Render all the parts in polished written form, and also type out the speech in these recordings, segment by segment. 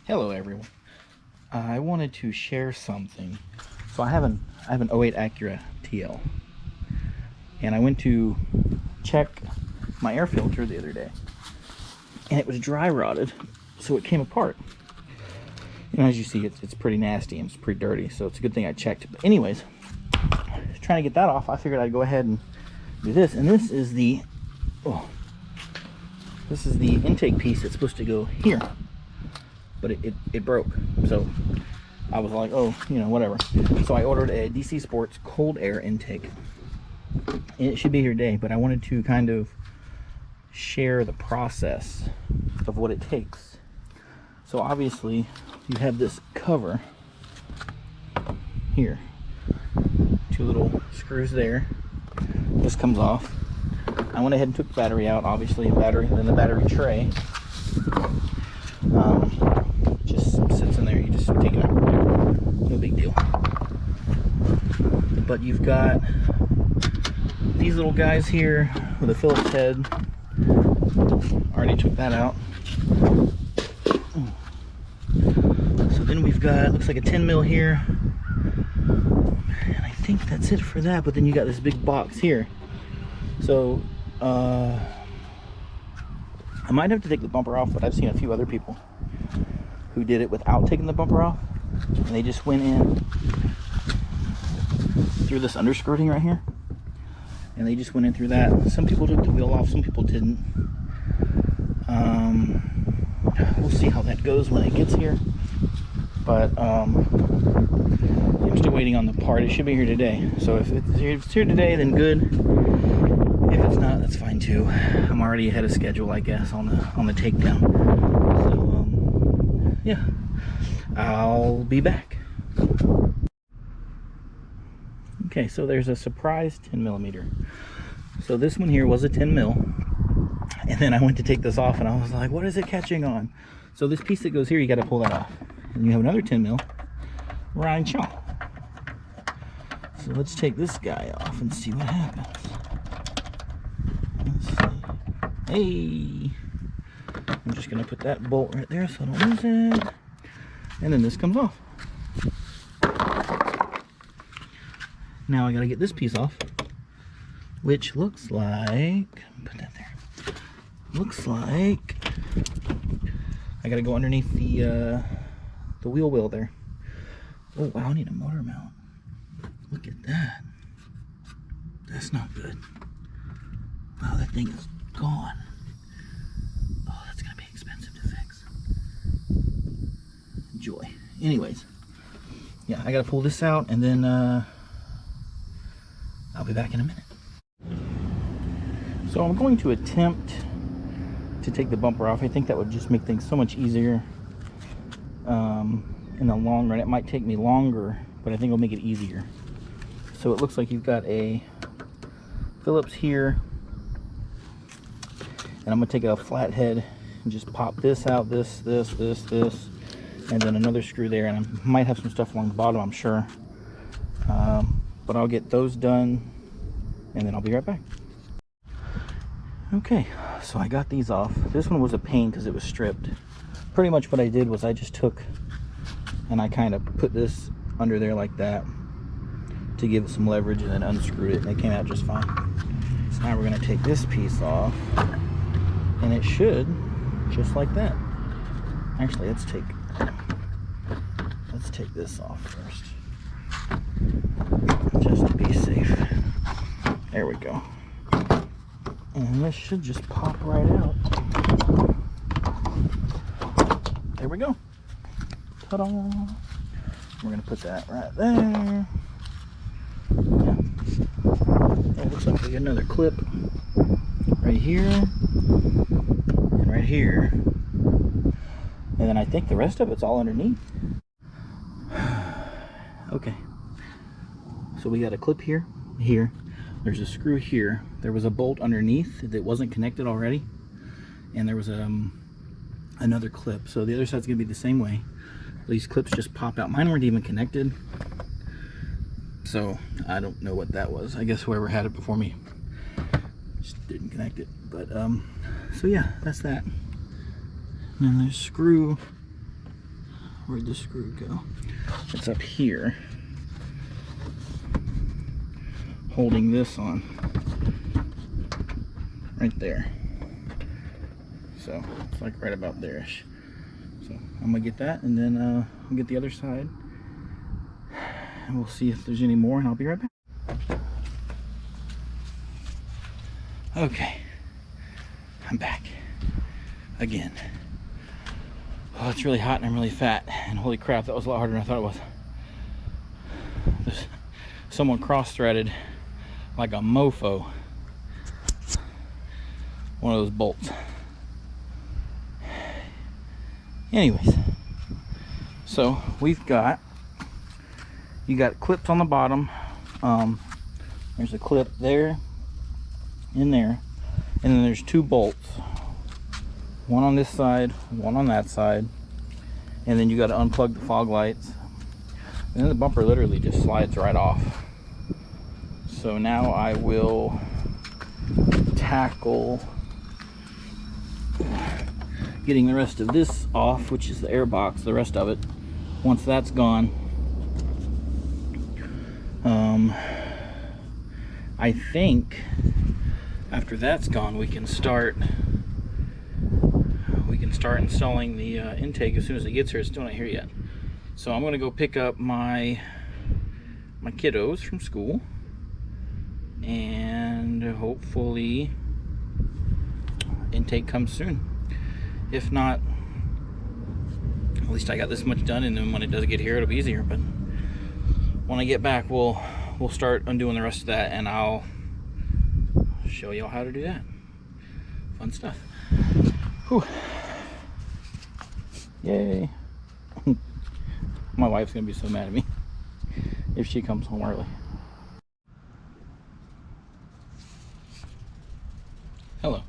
Hello everyone. I wanted to share something. So I have an '08 Acura TL, and I went to check my air filter the other day, and it was dry rotted, so it came apart. And as you see, it's pretty nasty and it's pretty dirty, so it's a good thing I checked. But anyways, trying to get that off, I figured I'd go ahead and do this. And this is the intake piece that's supposed to go here, but it broke. So I was like, oh, you know, whatever. So I ordered a DC Sports cold air intake, and it should be here today. But I wanted to kind of share the process of what it takes. So obviously you have this cover here, two little screws there. This comes off. I went ahead and took the battery out, obviously, then the battery tray. Just sits in there, you just take it out. No big deal. But you've got these little guys here with a Phillips head. Already took that out. So then we've got, looks like a 10 mil here. And I think that's it for that, but then you got this big box here. So I might have to take the bumper off, but I've seen a few other people who did it without taking the bumper off, and they just went in through this underskirting right here, and they just went in through that. Some people took the wheel off, some people didn't. We'll see how that goes when it gets here, but I'm still waiting on the part. It should be here today, so if it's here today, then good. If it's not, that's fine too. I'm already ahead of schedule, I guess, on the takedown. So yeah, I'll be back. Okay, so there's a surprise 10 millimeter. So this one here was a 10 mil, and then I went to take this off, and I was like, what is it catching on? So this piece that goes here, you got to pull that off, and you have another 10 mil right here. So let's take this guy off and see what happens. Let's see. Hey, I'm just gonna put that bolt right there so I don't lose it, and then this comes off. Now I gotta get this piece off, which looks like, put that there. Looks like I gotta go underneath the wheel well there. Oh wow, I need a motor mount. Look at that. That's not good. Wow, that thing is gone. Oh, that's gonna be expensive to fix. Joy. Anyways, yeah, I gotta pull this out, and then I'll be back in a minute. So I'm going to attempt to take the bumper off. I think that would just make things so much easier in the long run. It might take me longer, but I think it'll make it easier. So it looks like you've got a Phillips here, and I'm gonna take a flathead and just pop this out, this, and then another screw there, and I might have some stuff along the bottom, I'm sure. But I'll get those done, and then I'll be right back. Okay, so I got these off. This one was a pain because it was stripped. Pretty much what I did was I just took and I kind of put this under there like that to give it some leverage, and then unscrewed it, and it came out just fine. So now we're going to take this piece off, and it should just like that. Actually, let's take this off first, just to be safe. There we go. And this should just pop right out. There we go. Ta-da! We're gonna put that right there. Yeah. It looks like we got another clip right here and right here. And then I think the rest of it's all underneath. Okay. So we got a clip here, here. There's a screw here. There was a bolt underneath that wasn't connected already, and there was another clip. So the other side's gonna be the same way. These clips just pop out. Mine weren't even connected, so I don't know what that was. I guess whoever had it before me just didn't connect it. But so yeah, that's that. And then there's screw. Where'd the screw go? It's up here, holding this on, right there. So it's like right about there-ish. So I'm gonna get that, and then I'll get the other side, and we'll see if there's any more, and I'll be right back. Okay, I'm back again. Oh, it's really hot and I'm really fat, and holy crap, that was a lot harder than I thought it was. Someone cross-threaded like a mofo one of those bolts. Anyways, so we've got, you got clips on the bottom. There's a clip there, in there, and then there's two bolts, one on this side, one on that side, and then you got to unplug the fog lights, and then the bumper literally just slides right off. So now I will tackle getting the rest of this off, which is the air box, the rest of it. Once that's gone, I think after that's gone, we can start installing the intake as soon as it gets here. It's still not here yet. So I'm gonna go pick up my kiddos from school, and hopefully intake comes soon. If not, at least I got this much done, and then when it does get here, it'll be easier. But when I get back, we'll start undoing the rest of that, and I'll show y'all how to do that. Fun stuff. Whew. Yay. My wife's gonna be so mad at me if she comes home early. Hello.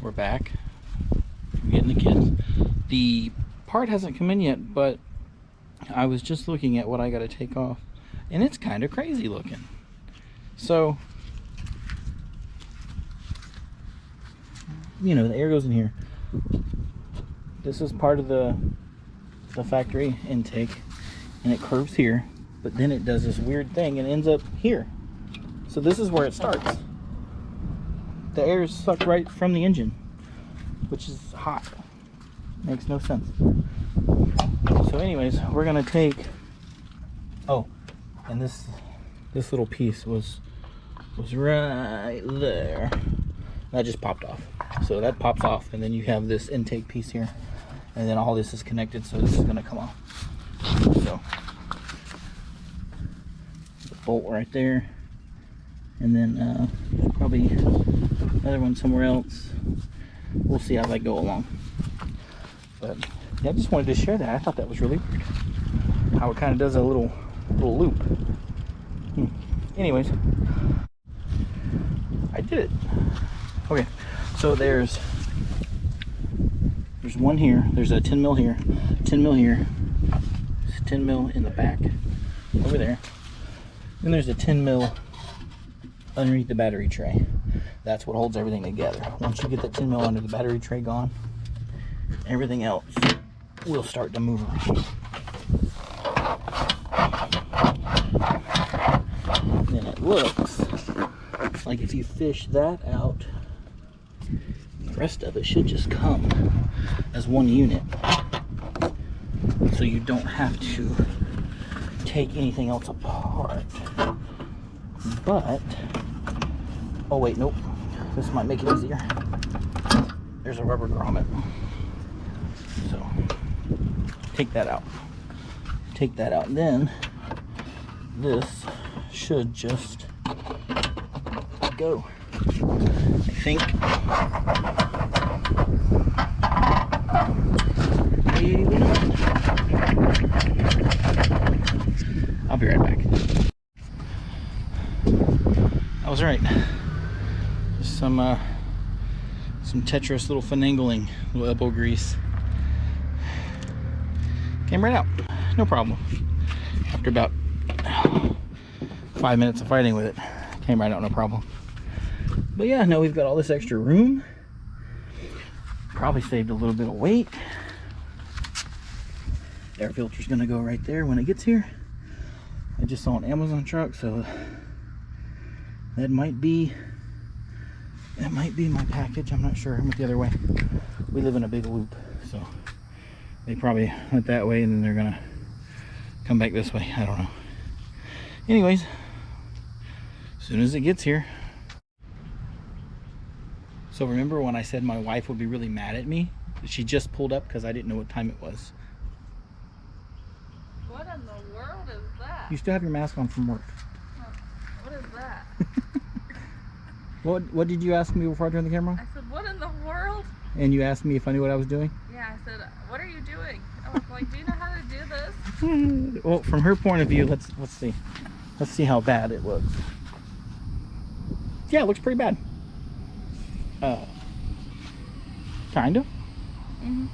We're back. We're getting the kids. The part hasn't come in yet, but I was just looking at what I got to take off, and it's kind of crazy looking. So, you know, the air goes in here. This is part of the factory intake, and it curves here, but then it does this weird thing and ends up here. So this is where it starts. The air is sucked right from the engine, which is hot. Makes no sense. So anyways, we're gonna take, oh, and this little piece was right there. That just popped off. So that pops off, and then you have this intake piece here, and then all this is connected, so this is gonna come off. So the bolt right there, and then probably another one somewhere else. We'll see how that go along. But yeah, I just wanted to share that. I thought that was really weird, how it kind of does a little loop. Anyways, I did it. Okay, so there's one here. There's a 10 mil here, 10 mil here, 10 mil in the back over there, and there's a 10 mil underneath the battery tray. That's what holds everything together. Once you get that 10 mil under the battery tray gone, everything else will start to move around. Then it looks like if you fish that out, the rest of it should just come as one unit. So you don't have to take anything else apart. But, oh wait, nope. This might make it easier. There's a rubber grommet. So, take that out. Take that out. And then, this should just go. I think. Maybe not. I'll be right back. I was right. Just some Tetris little finagling, little elbow grease. Came right out, no problem. After about 5 minutes of fighting with it, came right out, no problem. But yeah, now we've got all this extra room. Probably saved a little bit of weight. Air filter's gonna go right there when it gets here. I just saw an Amazon truck, so that might be my package. I'm not sure. I went the other way. We live in a big loop, so they probably went that way and then they're gonna come back this way. I don't know. Anyways, as soon as it gets here. So remember when I said my wife would be really mad at me? She just pulled up because I didn't know what time it was. What in the world is that? You still have your mask on from work. What is that? What did you ask me before I turned the camera on? I said, what in the world? And you asked me if I knew what I was doing? Yeah, I said, what are you doing? I was like, do you know how to do this? Well, from her point of view, let's see. Let's see how bad it looks. Yeah, it looks pretty bad. Kind of. Mm-hmm.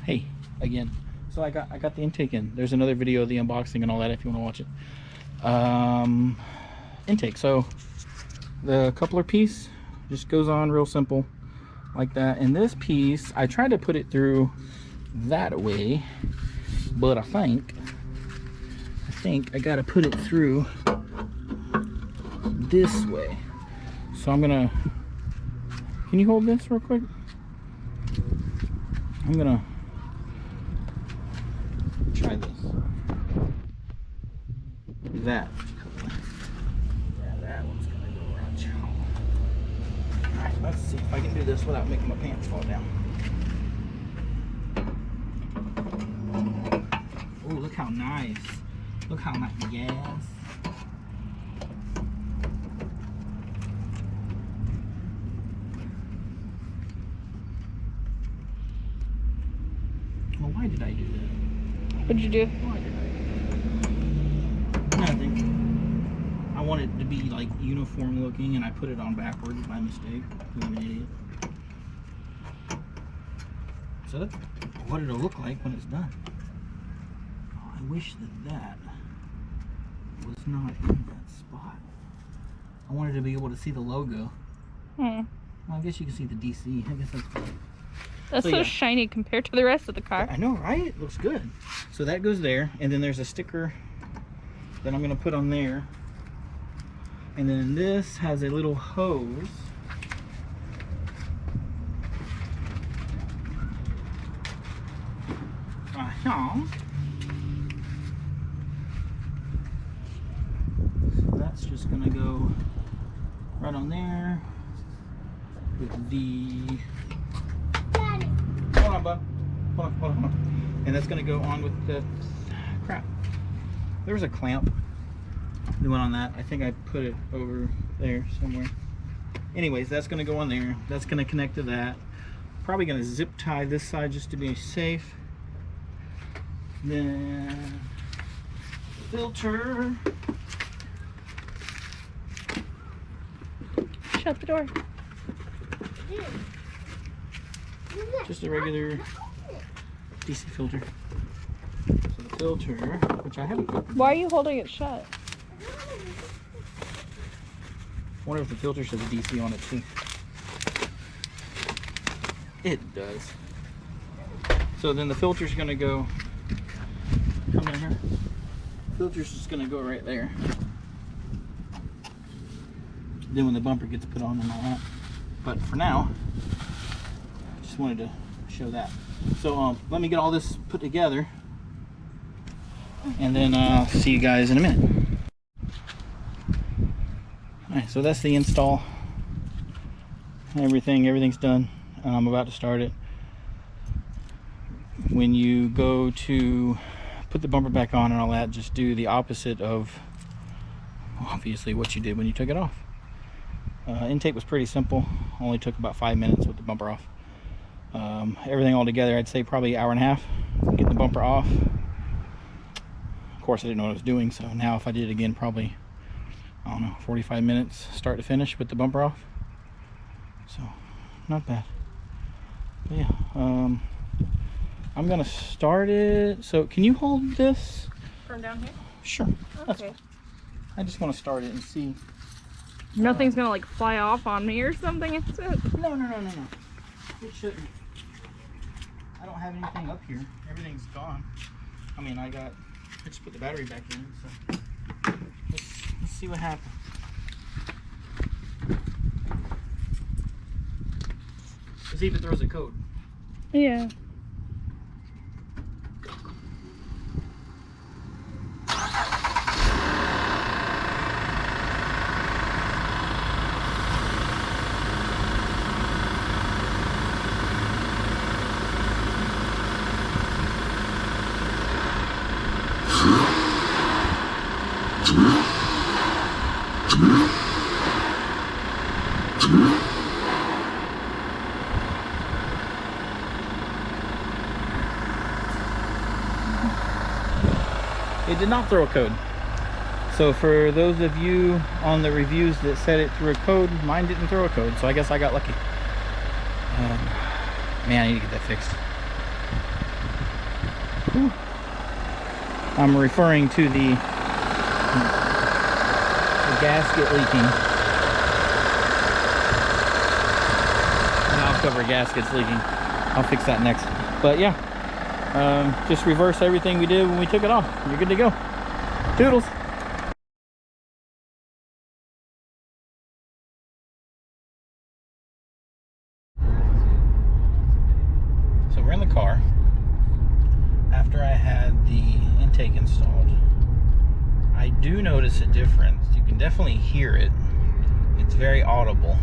Hey, again. So I got the intake in. There's another video of the unboxing and all that if you want to watch it. Intake. So the coupler piece just goes on real simple like that. And this piece, I tried to put it through that way, but I think I gotta put it through this way. So I'm gonna, can you hold this real quick? I'm gonna try this. That. Yeah, that one's gonna go around. Alright, let's see if I can do this without making my pants fall down. Oh, look how nice. Look how nice. Yes. Well, why did I do that? What'd you do? Why did I? Nothing. I want it to be like uniform looking and I put it on backwards by mistake. I'm an idiot. So that's what it'll look like when it's done. Oh, I wish that was not in that spot. I wanted to be able to see the logo. Well, I guess you can see the DC. I guess that's fine. That's so yeah. shiny compared to the rest of the car. I know, right? It looks good. So that goes there, and then there's a sticker that I'm gonna put on there. And then this has a little hose. So that's just gonna go right on there with the. Hold on, bud. Hold on. And that's gonna go on with the crap. There was a clamp that went on that. I think I put it over there somewhere. Anyways, that's gonna go on there. That's gonna connect to that. Probably gonna zip tie this side just to be safe. Then filter. Shut the door. Just a regular DC filter. So the filter, which I haven't opened. Why are you holding it shut? I wonder if the filter says DC on it too. It does. So then the filter's gonna go. Come in here. Filter's just gonna go right there. Then when the bumper gets put on and all that. But for now, just wanted to show that. So let me get all this put together, and then I'll see you guys in a minute. Alright, so that's the install. Everything's done. I'm about to start it. When you go to put the bumper back on and all that, just do the opposite of obviously what you did when you took it off. Intake was pretty simple. Only took about 5 minutes with the bumper off. Everything all together, I'd say probably an hour and a half. Get the bumper off. Of course, I didn't know what I was doing, so now if I did it again, probably, I don't know, 45 minutes start to finish with the bumper off. So, not bad. But yeah, I'm gonna start it. So, can you hold this? From down here? Sure. That's Okay. fine. I just want to start it and see. Nothing's gonna like fly off on me or something, is it? No. It shouldn't. I don't have anything up here. Everything's gone. I mean, I just put the battery back in, so let's see what happens. Let's see if it throws a code. Yeah. It did not throw a code. So for those of you on the reviews that said it threw a code, mine didn't throw a code, so I guess I got lucky. Man, I need to get that fixed. Whew. I'm referring to the gasket leaking. The valve cover gasket's leaking. I'll fix that next. But yeah, just reverse everything we did when we took it off. You're good to go. Toodles. So we're in the car after I had the intake installed. I do notice a difference. You can definitely hear it. It's very audible.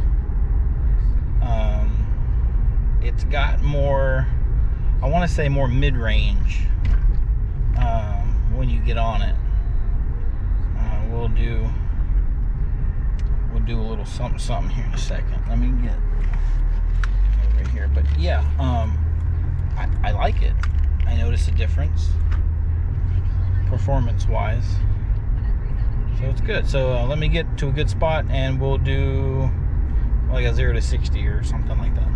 It's got more, I want to say more mid-range when you get on it. We'll do a little something here in a second. Let me get over here. But yeah, I like it. I notice a difference performance-wise. So it's good. So let me get to a good spot and we'll do like a 0 to 60 or something like that.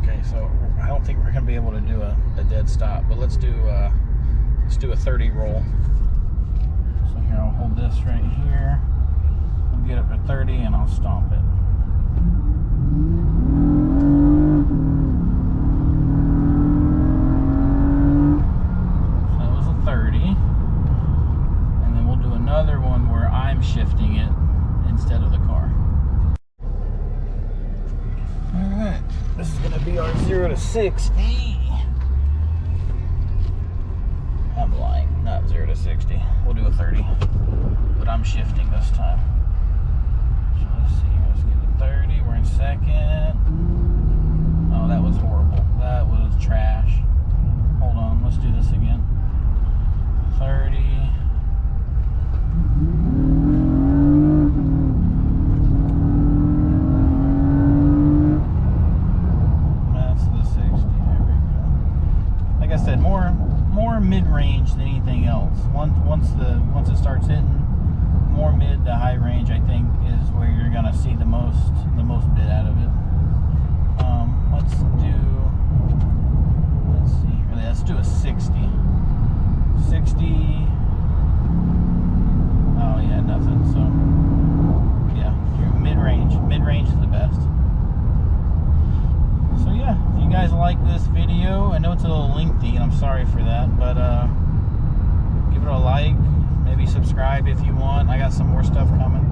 Okay, so I don't think we're gonna be able to do a dead stop, but let's do a 30 roll. So here, I'll hold this right here. We'll get up to 30 and I'll stomp it. So that was a 30. And then we'll do another one where I'm shifting it instead of the car. Alright, this is going to be our 0 to 60. I'm lying, not 0 to 60. We'll do a 30, but I'm shifting this time. So let's see, let's get to 30. We're in second. Oh, that was horrible. That was trash. Hold on, let's do this again. 30. That's the 60. There we go. Like I said, more mid-range than anything else. Once it starts hitting more mid to high range, I think is where you're gonna see the most bit out of it. Let's see, really, let's do a 60. 60. Oh yeah, nothing. So yeah, your mid-range is the best. So yeah, if you guys like this video, I know it's a little lengthy and I'm sorry for that, but give it a like, maybe subscribe if you want. I got some more stuff coming.